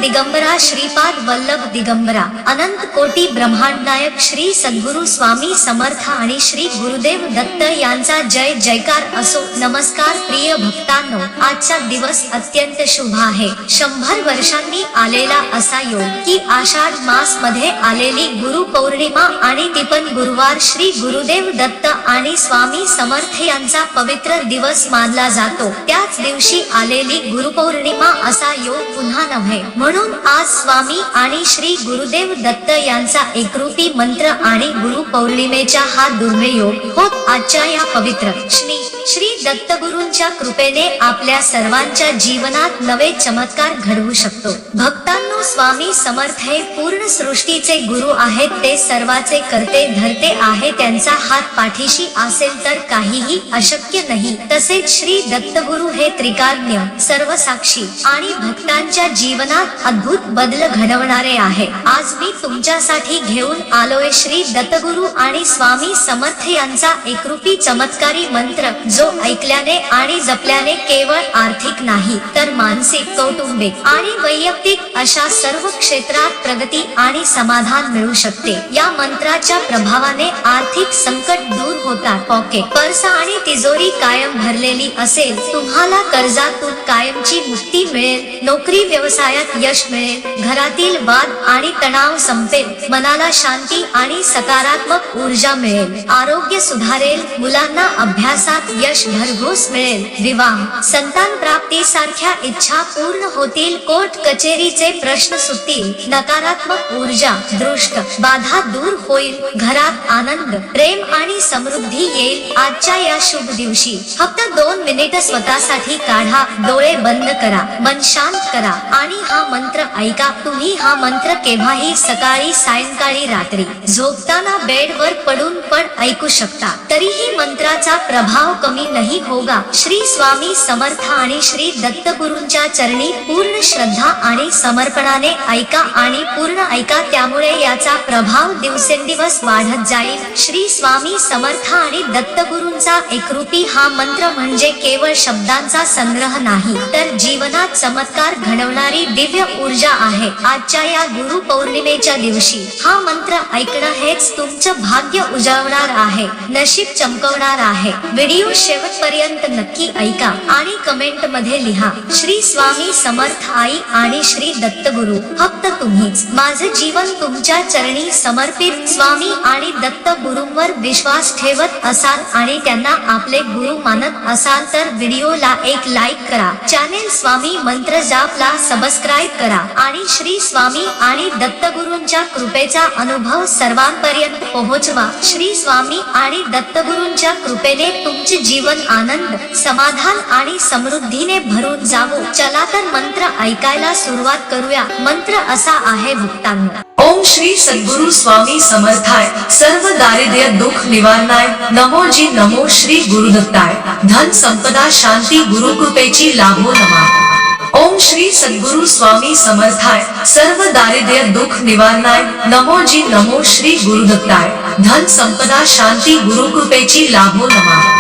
दिगंबरा श्रीपाद वल्लभ दिगंबरा अनंत कोटी ब्रह्मांड नायक श्री सद्गुरु स्वामी समर्थ आणि श्री गुरुदेव दत्त यांचा जय जयकार असो। नमस्कार प्रिय भक्तांनो, आजचा दिवस अत्यंत शुभ आहे। 100 वर्षांनी आलेला असा योग की आषाढ मास मध्ये आलेली गुरु पौर्णिमा आणि ती पण गुरुवार श्री गुरुदेव दत्त आणि स्वामी समर्थ यांचा पवित्र दिवस मानला जातो। त्याच दिवशी आलेली गुरुपौर्णिमा असा योग पुन्हा नव्हे, म्हणून आज स्वामी आणि श्री गुरुदेव दत्त यांचा एकरूपी मंत्र आणि गुरु पौर्णिमेचा हा दुर्मिळ योग होत आजच्या या पवित्र श्री दत्तगुरूंच्या कृपेने आपल्या सर्वांच्या जीवनात नवे चमत्कार घडवू शकतो। भक्तांनो, स्वामी समर्थ हे पूर्ण सृष्टीचे गुरु आहेत। ते सर्वाचे करते धरते आहे। त्यांचा हात पाठीशी असेल तर काहीही अशक्य नाही। तसेच श्री दत्तगुरु हे त्रिकाज्ञ, सर्वसाक्षी आणि भक्तांच्या जीवनात अद्भुत बदल घडवणारे आहे। आज मी तुमच्यासाठी घेऊन आलोय श्री दत्तगुरु आणि स्वामी समर्थ यांचा एकरूपी चमत्कारी मंत्र, जो ऐकल्याने आणि जपल्याने केवळ आर्थिक नाही तर मानसिक, कौटुंबिक आणि वैयक्तिक अशा सर्व क्षेत्रात प्रगती आणि समाधान मिळू शकते। या मंत्राच्या प्रभावाने आर्थिक संकट दूर होतात। पॉकेट, पर्स आणि तिजोरी कायम भरलेली असेल, तुम्हाला कर्जातून कायमची मुक्ती मिळेल, नोकरी व्यवसायात यश मिळेल, घरातील वाद आणि तणाव संपेल, मनाला शांती आणि सकारात्मक ऊर्जा मिळेल, आरोग्य सुधारेल, मुलांना अभ्यासात यश भरघोस मिळेल, विवाह, संतान प्राप्ती सारख्या इच्छा पूर्ण होतील, कोर्ट कचेरीचे प्रश्न सुटतील, नकारात्मक ऊर्जा, दृष्ट बाधा दूर होईल, घरात आनंद, प्रेम आणि समृद्धी येईल। आजच्या या शुभ दिवशी फक्त 2 मिनिट स्वतःसाठी काढा, डोळे बंद करा, मन शांत करा आणि हा मंत्र ऐका। तुम्ही हा मंत्र केव्हाही, सकाळी, सायंकाळी, रात्री झोपताना बेडवर पडून पण ऐकू शकता, तरीही मंत्राचा प्रभाव कमी नहीं होगा। श्री स्वामी समर्थ आणि श्री दत्तगुरूंच्या चरणी पूर्ण श्रद्धा आणि समर्पणाने ऐका आणि पूर्ण ऐका, त्यामुळे याचा प्रभाव दिवसेंदिवस वाढत जाईल। श्री स्वामी समर्थ आणि दत्तगुरूंचा एकरूपी हा मंत्र म्हणजे केवळ शब्दांचा संग्रह नाही, तर जीवनात चमत्कार घडवणारी दिव्य ऊर्जा आहे। आजच्या या गुरु पौर्णिमेच्या दिवशी हा मंत्र ऐकणं हेच तुमचं भाग्य उजळवणार आहे, नशीब चमकवणार आहे। व्हिडिओ शेवटपर्यंत नक्की ऐका आणि कमेंट मध्ये लिहा, श्री स्वामी समर्थ आई आणि श्री दत्तगुरु फक्त तुम्हीच। माझे जीवन तुमच्या चरणी समर्पित। स्वामी आणि दत्त गुरूंवर विश्वास ठेवत असाल आणि त्यांना आपले गुरु मानत असाल तर व्हिडिओला एक लाईक करा, चॅनेल स्वामी मंत्र जापला सबस्क्राईब करा आणि श्री स्वामी आणि दत्तगुरूंच्या कृपेचा अनुभव सर्वांपर्यंत पोहोचवा। श्री स्वामी आणि दत्तगुरूंच्या कृपेने तुमचे जीवन आनंद, समाधान आणि समृद्धीने भरून जावो। चला तर मंत्र ऐकायला सुरुवात करूया। मंत्र असा आहे भक्तांनो, ओम श्री सद्गुरु स्वामी समर्थाय, सर्व दारिद्र्य दुख निवारणाय, नमो जी नमो श्री गुरुदत्ताय, धन संपदा शांती गुरु कृपेची लाभो नमः। ओम श्री सद्गुरु स्वामी समर्थाय, सर्व दारिद्र्य दुख निवारणाय, नमो जी नमो श्री गुरुदत्ताय, धन संपदा शांती गुरु कृपेची लाभो नमः।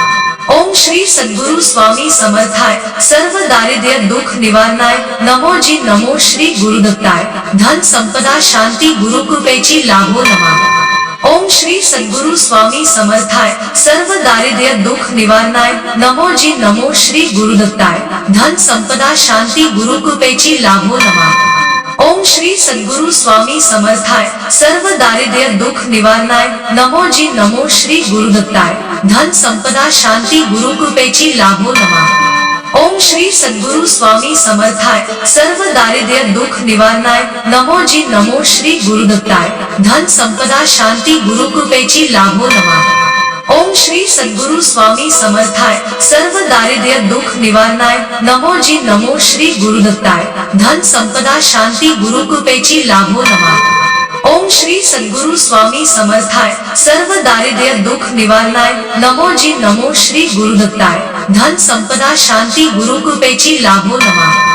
ओम श्री सद्गुरु स्वामी समर्थाय, सर्व दारिद्र्य दुख निवारणाय, नमो जी नमो श्री गुरुदत्ताय, धन संपदा शांती गुरु कृपेची लाभो नमः। ओम श्री सद्गुरु स्वामी समर्थाय, सर्व दारिद्र्य दुख निवारणाय, नमो जी नमो श्री गुरुदत्ताय, धन संपदा शांती गुरु कृपेची लाभो नमः। ओम श्री सद्गुरु स्वामी समर्थाय, सर्व दारिद्र्य दुख निवारणाय, नमो जी नमो श्री गुरुदत्ताय, धन संपदा शांती गुरु कृपेची लाभो नमः। ओम श्री सद्गुरु स्वामी समर्थाय, सर्व दारिद्र्य दुख निवारणाय, नमो जी नमो श्री गुरुदत्ताय, धन संपदा शांती गुरु कृपेची लाभो नमः। ओम श्री सद्गुरु स्वामी समर्थाय, सर्व दारिद्र्य दुख निवारणाय, नमो जी नमो श्री गुरुदत्ताय, धन संपदा शांती गुरु कृपेची लाभो नमः। ओम श्री सद्गुरु स्वामी समर्थाय, सर्व दारिद्र्य दुख निवारणाय, नमो जी नमो श्री गुरुदत्ताय, धन संपदा शांती गुरु कृपेची लाभो नमः।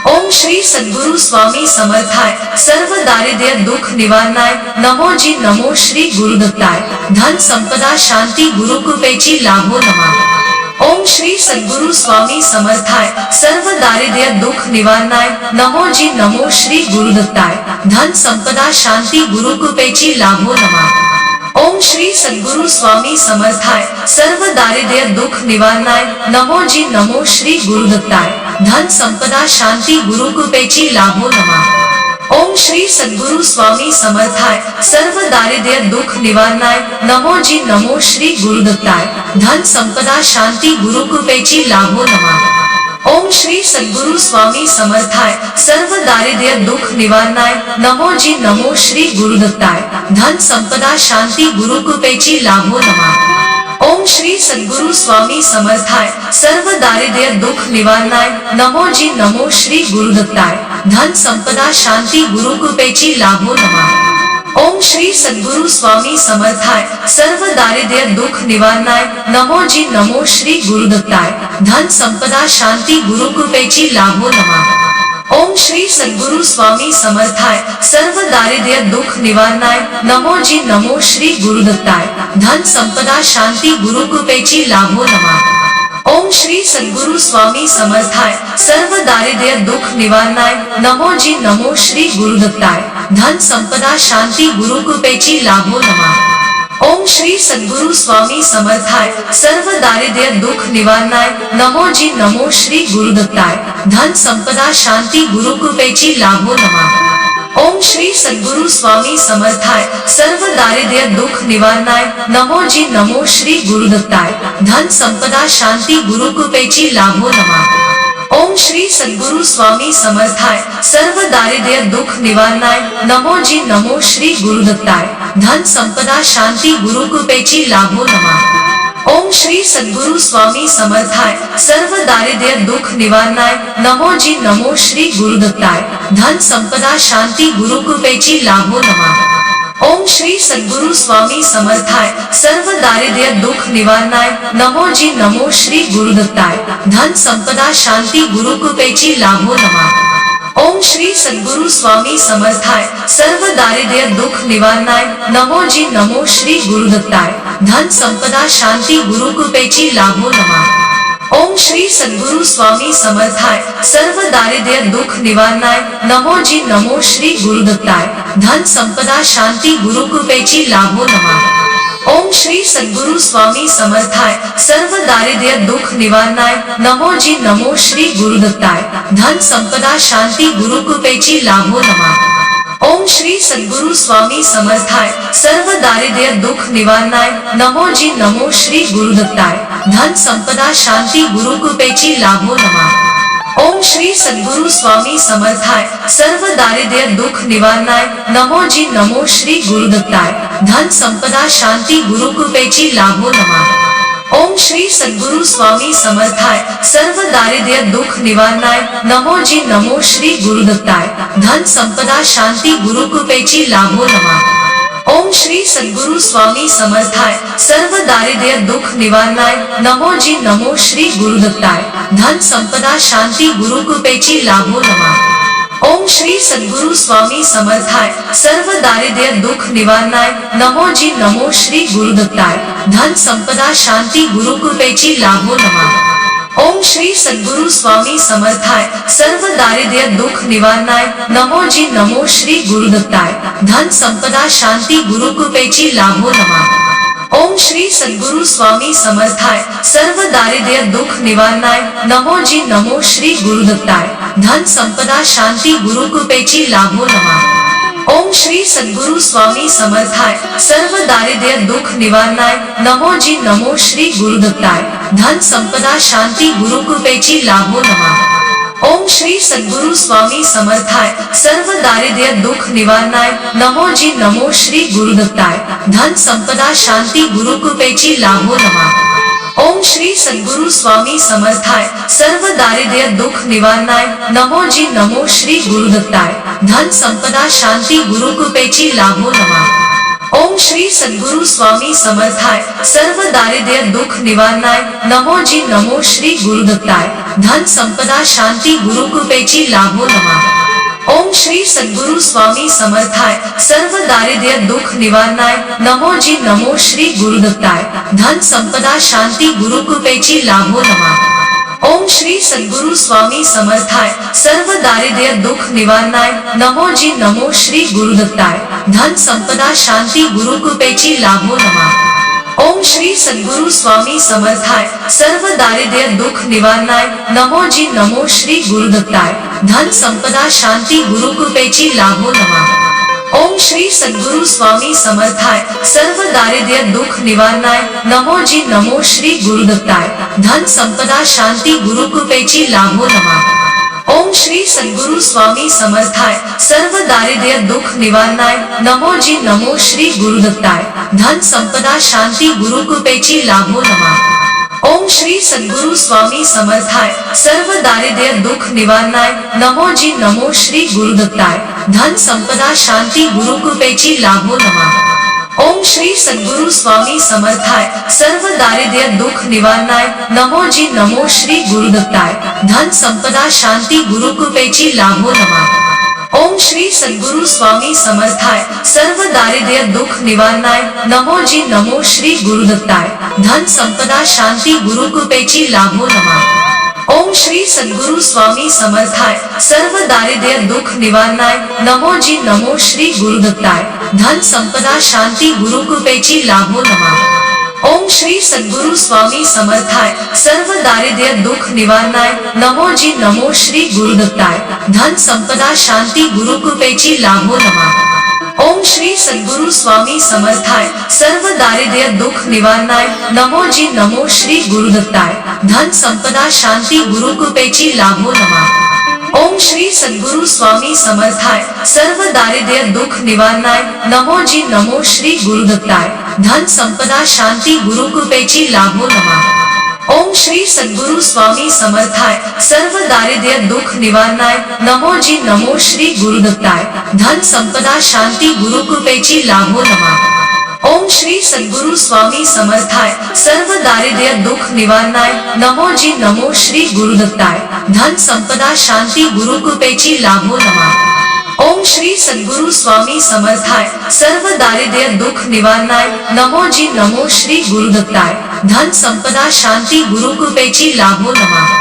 ओम श्री सद्गुरु स्वामी समर्थाय, सर्व दारिद्र्य दुख निवारणाय, नमो जी नमो श्री गुरुदत्ताय, धन संपदा शांती गुरु कृपेची लाभो नमः। ओम श्री सद्गुरु स्वामी समर्थाय सर्व दारिद्र्य दुख निवारणाय नमो जी नमो श्री गुरुदत्ताय धन संपदा शांती गुरु कृपेची लाभो नमः। ओम श्री सद्गुरु स्वामी समर्थाय सर्व दारिद्र्य दुख निवारणाय नमो जी नमो श्री गुरुदत्ताय धन संपदा शांती गुरु कृपेची लाभो नमः। ओम श्री सद्गुरु स्वामी समर्थाय सर्व दारिद्र्य दुख निवारणाय नमो जी नमो श्री गुरुदत्ताय धन संपदा शांती गुरु कृपेची लाभो नमः। ओम श्री सद्गुरु स्वामी समर्थाय सर्व दारिद्र्य दुख निवारणाय नमो जी नमो श्री गुरुदत्ताय धन संपदा शांती गुरु कृपेची लाभो नमः। ओम श्री सद्गुरु स्वामी समर्थाय सर्व दारिद्र्य दुख निवारणाय नमो जी नमो श्री गुरुदत्ताय धन संपदा शांती गुरु कृपेची लाभो नमः। ओम श्री सद्गुरु स्वामी समर्थाय सर्व दारिद्र्य दुख निवारणाय नमो जी नमो श्री गुरुदत्ताय धन संपदा शांती गुरु कृपेची लाभो नमः। ओम श्री सद्गुरु स्वामी समर्थाय सर्व दारिद्र्य दुख निवारणाय नमो जी नमो श्री गुरुदत्ताय धन संपदा शांती गुरु कृपेची लाभो नमः। ओम श्री सद्गुरु स्वामी समर्थाय सर्व दारिद्र्य दुख निवारणाय नमो जी नमो श्री गुरुदत्ताय धन संपदा शांती गुरु कृपेची लाभो नमः। ओम श्री सद्गुरु स्वामी समर्थाय सर्व दारिद्र्य दुख निवारणाय नमो जी नमो श्री गुरुदत्ताय धन संपदा शांती गुरु कृपेची लाभो नमः। ओम श्री सद्गुरु स्वामी समर्थाय सर्व दारिद्र्य दुख निवारणाय नमो जी नमो श्री गुरुदत्ताय धन संपदा शांती गुरु कृपेची लाभो नमः। ओम श्री सद्गुरु स्वामी समर्थाय सर्व दारिद्र्य दुख निवारणाय नमो जी नमो श्री गुरुदत्ताय धन संपदा शांती गुरु कृपेची लाभो नमः। ओम श्री सद्गुरु स्वामी समर्थाय सर्व दारिद्र्य दुख निवारणाय नमो जी नमो श्री गुरुदत्ताय धन संपदा शांती गुरु कृपेची लाभो नमः। ओम श्री सद्गुरु स्वामी समर्थाय सर्व दारिद्र्य दुख निवारणाय नमो जी नमो श्री गुरुदत्ताय धन संपदा शांती गुरु कृपेची लाभो नमः। ओम श्री सद्गुरु स्वामी समर्थाय सर्व दारिद्र्य दुख निवारणाय नमो जी नमो श्री गुरुदत्ताय धन संपदा शांती गुरु कृपेची लाभो नमः। ओम श्री सद्गुरु स्वामी समर्थाय सर्व दारिद्र्य दुख निवारणाय नमो जी नमो श्री गुरुदत्ताय धन संपदा शांती गुरु कृपेची लाभो नमः। ओम श्री सद्गुरु स्वामी समर्थाय सर्व दारिद्र्य दुख निवारणाय नमो जी नमो श्री गुरुदत्ताय धन संपदा शांती गुरु कृपेची लाभो नमः। ओम श्री सद्गुरु स्वामी समर्थाय सर्व दारिद्र्य दुख निवारणाय नमो जी नमो श्री गुरुदत्ताय धन संपदा शांती गुरु कृपेची लाभो नमः। ओम श्री सद्गुरु स्वामी समर्थाय सर्व दारिद्र्य दुख निवारणाय नमो जी नमो श्री गुरुदत्ताय धन संपदा शांती गुरु कृपेची लाभो नमः। ओम श्री सद्गुरु स्वामी समर्थाय सर्व दारिद्र्य दुख निवारणाय नमो जी नमो श्री गुरुदत्ताय धन संपदा शांती गुरु कृपेची लाभो नमः। ओम श्री सद्गुरु स्वामी समर्थाय सर्व दारिद्र्य दुख निवारणाय नमो जी नमो श्री गुरुदत्ताय धन संपदा शांती गुरु कृपेची लाभो नमः। ओम श्री सद्गुरु स्वामी समर्थाय सर्व दारिद्र्य दुख निवारणाय नमो जी नमो श्री गुरुदत्ताय धन संपदा शांती गुरु कृपेची लाभो नमः। ओम श्री सद्गुरु स्वामी समर्थाय सर्व दारिद्र्य दुख निवारणाय नमो जी नमो श्री गुरुदत्ताय धन संपदा शांती गुरु कृपेची लाभो नमः। ओम श्री सद्गुरु स्वामी समर्थाय सर्व दारिद्र्य दुख निवारणाय नमो जी नमो श्री गुरुदत्ताय धन संपदा शांती गुरु कृपेची लाभो नमः। ओम श्री सद्गुरु स्वामी समर्थाय सर्व दारिद्र्य दुख निवारणाय नमो जी नमो श्री गुरुदत्ताय धन संपदा शांती गुरु कृपेची लाभो नमः। ओम श्री सद्गुरु स्वामी समर्थाय सर्व दारिद्र्य दुख निवारणाय नमो जी नमो श्री गुरुदत्ताय धन संपदा शांती गुरु कृपेची लाभो नमः। ओम श्री सद्गुरु स्वामी समर्थाय सर्व दारिद्र्य दुख निवारणाय नमो जी नमो श्री गुरुदत्ताय धन संपदा शांती गुरु कृपेची लाभो नमः। ओम श्री सद्गुरु स्वामी समर्थाय सर्व दारिद्र्य दुख निवारणाय नमो जी नमो श्री गुरुदत्ताय धन संपदा शांती गुरु कृपेची लाभो नमः। ओम श्री सद्गुरु स्वामी समर्थाय सर्व दारिद्र्य दुख निवारणाय नमो जी नमो श्री गुरुदत्ताय धन संपदा शांती गुरुकृपेची लाभो नमः। ओम श्री सद्गुरु स्वामी समर्थाय सर्व दारिद्र्य दुख निवारणाय नमो जी नमो श्री गुरुदत्ताय धन संपदा शांती गुरुकृपेची लाभो नमः। ओम श्री सद्गुरु स्वामी समर्थाय सर्व दारिद्र्य दुख निवारणाय नमो जी नमो श्री गुरुदत्ताय धन संपदा शांती गुरुकृपेची लाभो नमः। ओम श्री सद्गुरु स्वामी समर्थाय सर्व दारिद्र्य दुख निवारणाय नमो जी नमो श्री गुरुदत्ताय धन संपदा शांती गुरुकृपेची लाभो नमः। ओम श्री सद्गुरु स्वामी समर्थाय सर्व दारिद्र्य दुख निवारणाय नमो जी नमो श्री गुरुदत्ताय धन संपदा शांती गुरुकृपेची लाभो नमः। ओम श्री सद्गुरु स्वामी समर्थाय सर्व दारिद्र्य दुख निवारणाय नमो जी नमो श्री गुरुदत्ताय धन संपदा शांती गुरुकृपेची लाभो नमः। ओम श्री सद्गुरु स्वामी समर्थाय सर्व दारिद्र्य दुख निवारणाय नमो जी नमो श्री गुरुदत्ताय धन संपदा शांती गुरुकृपेची लाभो नमः। ओम श्री सद्गुरु स्वामी समर्थाय सर्व दारिद्र्य दुख निवारणाय नमो जी नमो श्री गुरुदत्ताय धन संपदा शांती गुरुकृपेची लाभो नमः। ओम श्री सद्गुरु स्वामी समर्थाय सर्व दारिद्र्य दुख निवारणाय नमो जी नमो श्री गुरुदत्ताय धन संपदा शांती गुरुकृपेची लाभो नमः। ओम श्री सद्गुरु स्वामी समर्थाय सर्व दारिद्र्य दुख निवारणाय नमो जी नमो श्री गुरुदत्ताय धन संपदा शांती गुरुकृपेची लाभो नमः। ओम श्री सद्गुरु स्वामी समर्थाय सर्व दारिद्र्य दुख निवारणाय नमो जी नमो श्री गुरुदत्ताय धन संपदा शांती गुरुकृपेची लाभो नमः। ओम श्री सद्गुरु स्वामी समर्थाय सर्व दारिद्र्य दुख निवारणाय नमो जी नमो श्री गुरुदत्ताय धन संपदा शांती गुरुकृपेची लाभो नमः। ओम श्री सद्गुरु स्वामी समर्थाय सर्व दारिद्र्य दुख निवारणाय नमो जी नमो श्री गुरुदत्ताय धन संपदा शांती गुरुकृपेची लाभो नमः। ओम श्री सद्गुरु स्वामी समर्थाय सर्व दारिद्र्य दुख निवारणाय नमो जी नमो श्री गुरुदत्ताय धन संपदा शांती गुरुकृपेची लाभो नमः। ओम श्री सद्गुरु स्वामी समर्थाय सर्व दारिद्र्य दुख निवारणाय नमो जी नमो श्री गुरुदत्ताय धन संपदा शांती गुरुकृपेची लाभो नमः।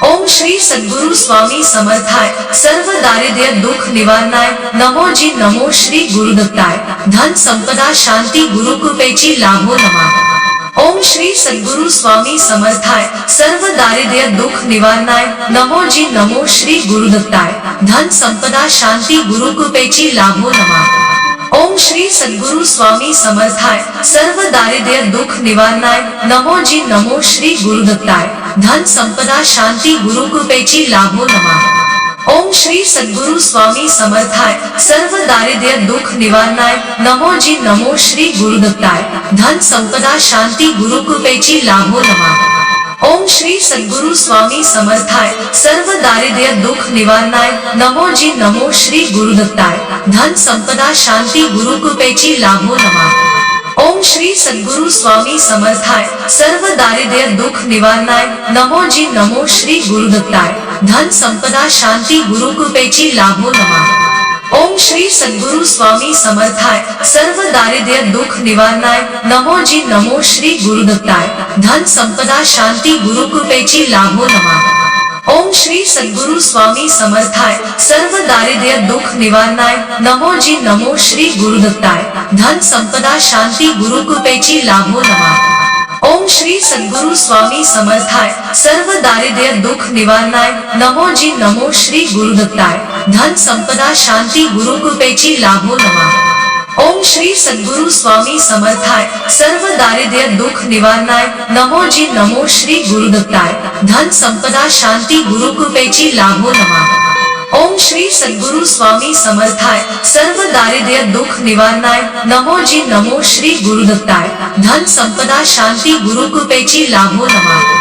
ओम श्री सद्गुरु स्वामी समर्थाय सर्व दारिद्र्य दुख निवारणाय नमो जी नमो श्री गुरुदत्ताय धन संपदा शांती गुरुकृपेची लाभो नमः। ओम श्री सद्गुरु स्वामी समर्थाय सर्व दारिद्र्य दुख निवारणाय नमो जी नमो श्री गुरुदत्ताय धन संपदा शांती गुरुकृपेची लाभो नमः। ओम श्री सद्गुरु स्वामी समर्थाय सर्व दारिद्र्य दुख निवारणाय नमो जी नमो श्री गुरुदत्ताय धन संपदा शांती गुरुकृपेची लाभो नमः। ओम श्री सद्गुरु स्वामी समर्थाय सर्व दारिद्र्य दुख निवारणाय नमो जी नमो श्री गुरुदत्ताय धन संपदा शांती गुरुकृपेची लाभो नमः। ओम श्री सद्गुरु स्वामी समर्थाय सर्व दारिद्र्य दुख निवारणाय नमो जी नमो श्री गुरुदत्ताय धन संपदा शांती गुरुकृपेची लाभो नमः। ओम श्री सद्गुरु स्वामी समर्थाय सर्व दारिद्र्य दुख निवारणाय नमो जी नमो श्री गुरुदत्ताय धन संपदा शांती गुरुकृपेची लाभो नमः। ओम श्री सद्गुरु स्वामी समर्थाय सर्व दारिद्र्य दुख निवारणाय नमो जी नमो श्री गुरुदत्ताय धन संपदा शांती गुरुकृपेची लाभो नमः। ओम श्री सद्गुरु स्वामी समर्थाय सर्व दारिद्र्य दुख निवारणाय नमो जी नमो श्री गुरुदत्ताय धन संपदा शांती गुरुकृपेची लाभो नमः। ओम श्री सद्गुरु स्वामी समर्थाय सर्व दारिद्र्य दुख निवारणाय नमो जी नमो श्री गुरुदत्ताय धन संपदा शांती गुरुकृपेची लाभो नमः। ओम श्री सद्गुरु स्वामी समर्थाय सर्व दारिद्र्य दुख निवारणाय नमो जी नमो श्री गुरुदत्ताय धन संपदा शांती गुरुकृपेची लाभो नमः। ओम श्री सद्गुरु स्वामी समर्थाय सर्व दारिद्र्य दुख निवारणाय नमो जी नमो श्री गुरुदत्ताय धन संपदा शांती गुरुकृपेची लाभो नमः।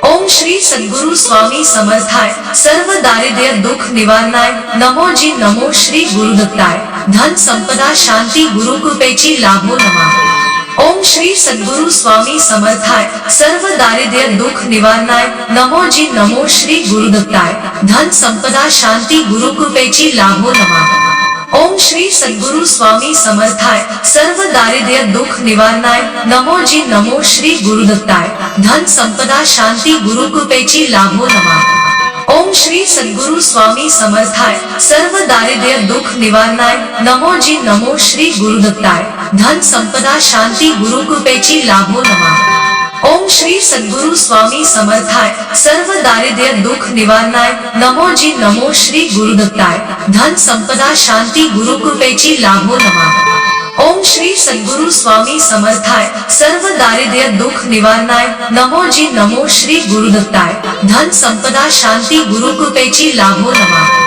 ओम श्री सद्गुरु स्वामी समर्थाय सर्व दारिद्र्य दुख निवारणाय नमो जी नमो श्री गुरुदत्ताय धन संपदा शांती गुरुकृपेची लाभो नमः। ओम श्री सद्गुरु स्वामी समर्थाय सर्व दारिद्र्य दुख निवारणाय नमो जी नमो श्री गुरुदत्ताय धन संपदा शांती गुरुकृपेची लाभो नमः ओम श्री सद्गुरु स्वामी समर्थाय सर्व दारिद्र्य दुख निवारणाय नमो जी नमो श्री गुरुदत्ताय धन संपदा शांती गुरुकृपेची लाभो नमः ओम श्री सद्गुरु स्वामी समर्थाय सर्व दारिद्र्य दुख निवारणाय नमो जी नमो श्री गुरुदत्ताय धन संपदा शांती गुरुकृपेची लाभो नमः ओम श्री सद्गुरु स्वामी समर्थाय सर्व दारिद्र्य दुख निवारणाय नमो जी नमो श्री गुरुदत्ताय धन संपदा शांती गुरुकृपेची लाभो नमः ओम श्री सद्गुरु स्वामी समर्थाय सर्व दारिद्र्य दुख निवारणाय नमो जी नमो श्री गुरुदत्ताय धन संपदा शांती गुरुकृपेची लाभो नमः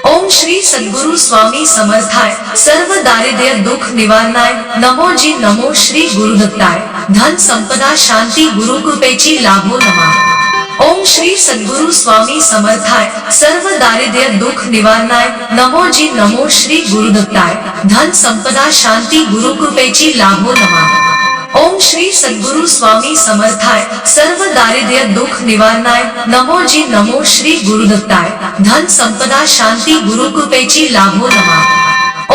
ओम श्री सद्गुरु स्वामी समर्थाय सर्व दारिद्र्य दुख निवारणाय नमो जी नमो श्री गुरुदत्ताय धन संपदा शांती गुरुकृपेची लाभो नमः ओम श्री सद्गुरु स्वामी समर्थाय सर्व दारिद्र्य दुख निवारणाय नमो जी नमो श्री गुरुदत्ताय धन संपदा शांती गुरुकृपेची लाभो नमः ओम श्री सद्गुरु स्वामी समर्थाय सर्व दारिद्र्य दुख निवारणाय नमो जी नमो श्री गुरुदत्ताय धन संपदा शांती गुरुकृपेची लाभो नमः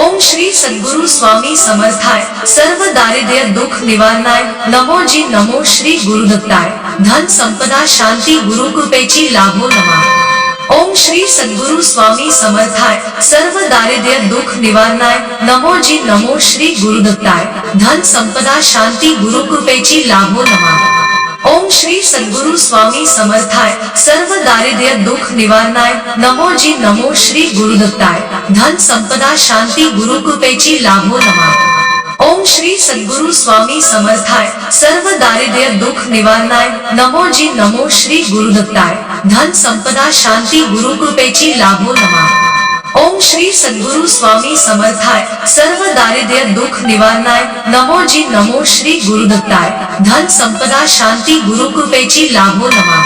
ओम श्री सद्गुरु स्वामी समर्थाय सर्व दारिद्र्य दुख निवारणाय नमो जी नमो श्री गुरुदत्ताय धन संपदा शांती गुरुकृपेची लाभो नमः ओम श्री सद्गुरु स्वामी समर्थाय सर्व दारिद्र्य दुख निवारणाय नमो जी नमो श्री गुरुदत्ताय धन संपदा शांती गुरुकृपेची लाभो नमः ओम श्री सद्गुरु स्वामी समर्थाय सर्व दारिद्र्य दुख निवारणाय नमो जी नमो श्री गुरुदत्ताय धन संपदा शांती गुरुकृपेची लाभो नमः ओम श्री सद्गुरु स्वामी समर्थाय सर्व दारिद्र्य दुख निवारणाय नमो जी नमो श्री गुरुदत्ताय धन संपदा शांती गुरुकृपेची लाभो नमः ओम श्री सद्गुरु स्वामी समर्थाय सर्व दारिद्र्य दुख निवारणाय नमो जी नमो श्री गुरुदत्ताय धन संपदा शांती गुरुकृपेची लाभो नमः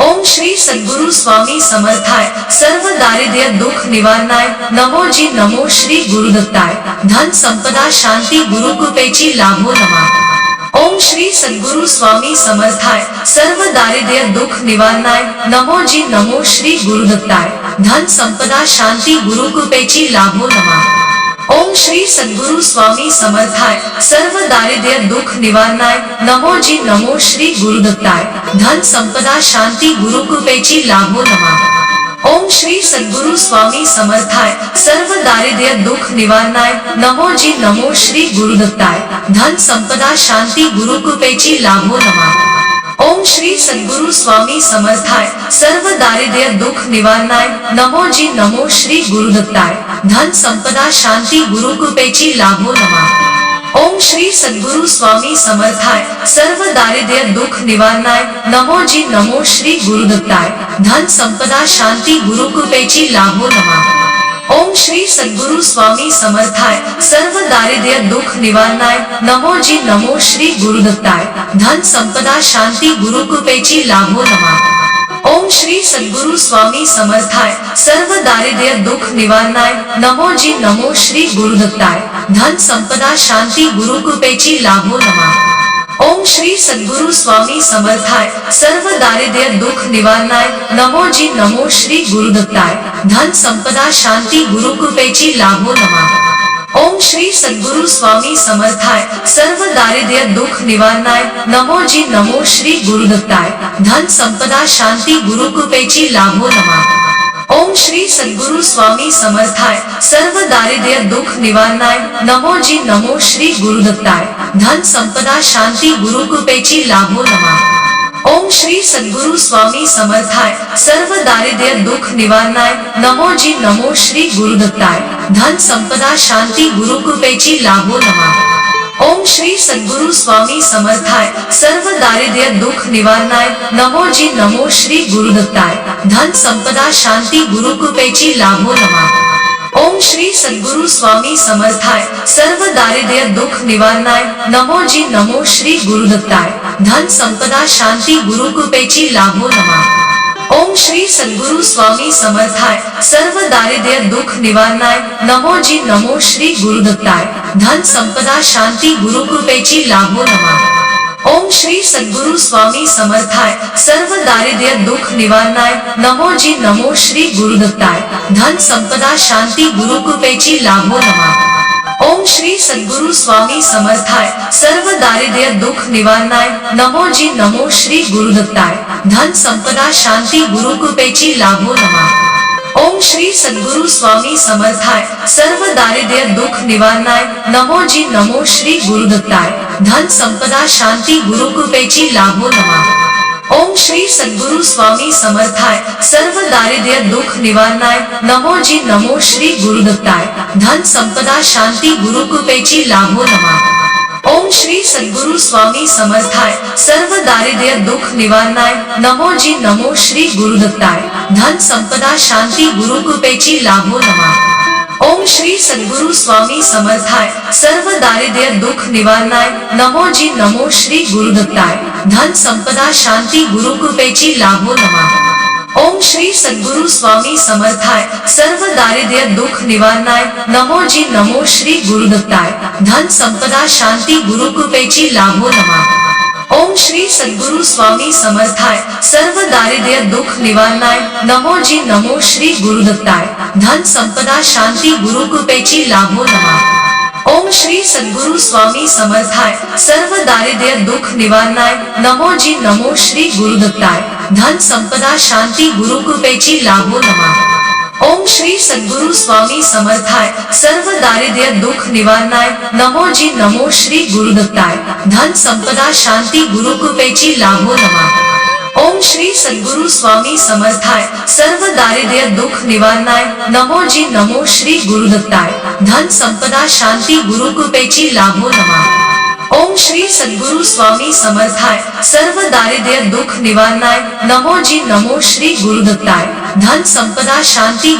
ओम श्री सद्गुरु स्वामी समर्थाय सर्व दारिद्र्य दुख निवारणाय नमो जी नमो श्री गुरुदत्ताय धन संपदा शांती गुरुकृपेची लाभो नमः ओम श्री सद्गुरु स्वामी समर्थाय सर्व दारिद्र्य दुख निवारणाय नमो जी नमो श्री गुरुदत्ताय धन संपदा शांती गुरुकृपेची लाभो नमः ओम श्री सद्गुरु स्वामी समर्थाय सर्व दारिद्र्य दुख निवारणाय नमो जी नमो श्री गुरुदत्ताय धन संपदा शांती गुरुकृपेची लाभो नमः ओम श्री सद्गुरु स्वामी समर्थाय सर्व दारिद्र्य दुख निवारणाय नमो जी नमो श्री गुरुदत्ताय धन संपदा शांती गुरुकृपेची लाभो नमः ओम श्री सद्गुरु स्वामी समर्थाय सर्व दारिद्र्य दुख निवारणाय नमो जी नमो श्री गुरुदत्ताय धन संपदा शांती गुरुकृपेची लाभो नमः ओम श्री सद्गुरु स्वामी समर्थाय सर्व दारिद्र्य दुख निवारणाय नमो जी नमो श्री गुरुदत्ताय धन संपदा शांती गुरुकृपेची लाभो नमः ओम श्री सद्गुरु स्वामी समर्थाय सर्व दारिद्र्य दुख निवारणाय नमो जी नमो श्री गुरुदत्ताय धन संपदा शांती गुरुकृपेची लाभो नमः ओम श्री सद्गुरु स्वामी समर्थाय सर्व दारिद्र्य दुख निवारणाय नमो जी नमो श्री गुरुदत्ताय धन संपदा शांती गुरुकृपेची लाभो नमः ओम श्री सद्गुरु स्वामी समर्थाय सर्व दारिद्र्य दुख निवारणाय नमो जी नमो श्री गुरुदत्ताय धन संपदा शांती गुरुकृपेची लाभो नमः ओम श्री सद्गुरु स्वामी समर्थाय सर्व दारिद्र्य दुख निवारणाय नमो जी नमो श्री गुरुदत्ताय धन संपदा शांती गुरुकृपेची लाभो नमः ओम श्री सद्गुरु स्वामी समर्थाय सर्व दारिद्र्य दुख निवारणाय नमो जी नमो श्री गुरुदत्ताय धन संपदा शांती गुरुकृपेची लाभो नमः ओम श्री सद्गुरु स्वामी समर्थाय सर्व दारिद्र्य दुख निवारणाय नमो जी नमो श्री गुरुदत्ताय धन संपदा शांती गुरुकृपेची लाभो नमः ओम श्री सद्गुरु स्वामी समर्थाय सर्व दारिद्र्य दुख निवारणाय नमो जी नमो श्री गुरुदत्ताय धन संपदा शांती गुरुकृपेची लाभो नमः ओम श्री सद्गुरु स्वामी समर्थाय सर्व दारिद्र्य दुख निवारणाय नमो जी नमो श्री गुरुदत्ताय धन संपदा शांती गुरुकृपेची लाभो नमः ओम श्री सद्गुरु स्वामी समर्थाय सर्व दारिद्र्य दुख निवारणाय नमो जी नमो श्री गुरुदत्ताय धन संपदा शांती गुरु कृपेची लाभो नमः। ओम श्री सद्गुरु स्वामी समर्थाय सर्व दारिद्र्य दुख निवारणाय नमो जी नमो श्री गुरुदत्ताय धन संपदा शांती गुरु कृपेची लाभो नमः। ओम श्री सद्गुरु स्वामी समर्थाय सर्व दारिद्र्य दुख निवारणाय नमो जी नमो श्री गुरुदत्ताय धन संपदा शांती गुरु कृपेची लाभो नमः। ओम श्री सद्गुरु स्वामी समर्थाय सर्व दारिद्र्य दुख निवारणाय नमो जी नमो श्री गुरुदत्ताय धन संपदा शांती गुरु कृपेची लाभो नमः। ओम श्री सद्गुरु स्वामी समर्थाय सर्व दारिद्र्य दुख निवारणाय नमो जी नमो श्री गुरुदत्ताय धन संपदा शांती गुरु कृपेची लाभो नमः। ओम श्री सद्गुरु स्वामी समर्थाय सर्व दारिद्र्य दुख निवारणाय नमो जी नमो श्री गुरुदत्ताय धन संपदा शांती गुरु कृपेची लाभो नमः। ओम श्री सद्गुरु स्वामी समर्थाय सर्व दारिद्र्य दुख निवारणाय नमो जी नमो श्री गुरुदत्ताय धन संपदा शांती गुरु कृपेची लाभो नमः। ओम श्री सद्गुरु स्वामी समर्थाय सर्व दारिद्र्य दुख निवारणाय नमो जी नमो श्री गुरुदत्ताय धन संपदा शांती गुरु कृपेची लाभो नमः। ओम श्री सद्गुरु स्वामी समर्थाय सर्व दारिद्र्य दुख निवारणाय नमो जी नमो श्री गुरुदत्ताय धन संपदा शांती गुरु कृपेची लाभो नमः। ओम श्री सद्गुरु स्वामी समर्थाय सर्व दारिद्र्य दुख निवारणाय नमो जी नमो श्री गुरुदत्ताय धन संपदा शांती गुरु कृपेची लाभो नमः। ओम श्री सद्गुरु स्वामी समर्थाय सर्व दारिद्र्य दुख निवारणाय नमो जी नमो श्री गुरुदत्ताय धन संपदा शांती गुरु कृपेची लाभो नमः। ओम श्री सद्गुरु स्वामी समर्थाय सर्व दारिद्र्य दुख निवारणाय नमो जी नमो श्री गुरुदत्ताय धन संपदा शांती गुरु कृपेची लाभो नमः। ओम श्री सद्गुरु स्वामी समर्थाय सर्व दारिद्र्य दुख निवारणाय नमो जी नमो श्री गुरुदत्ताय धन संपदा शांती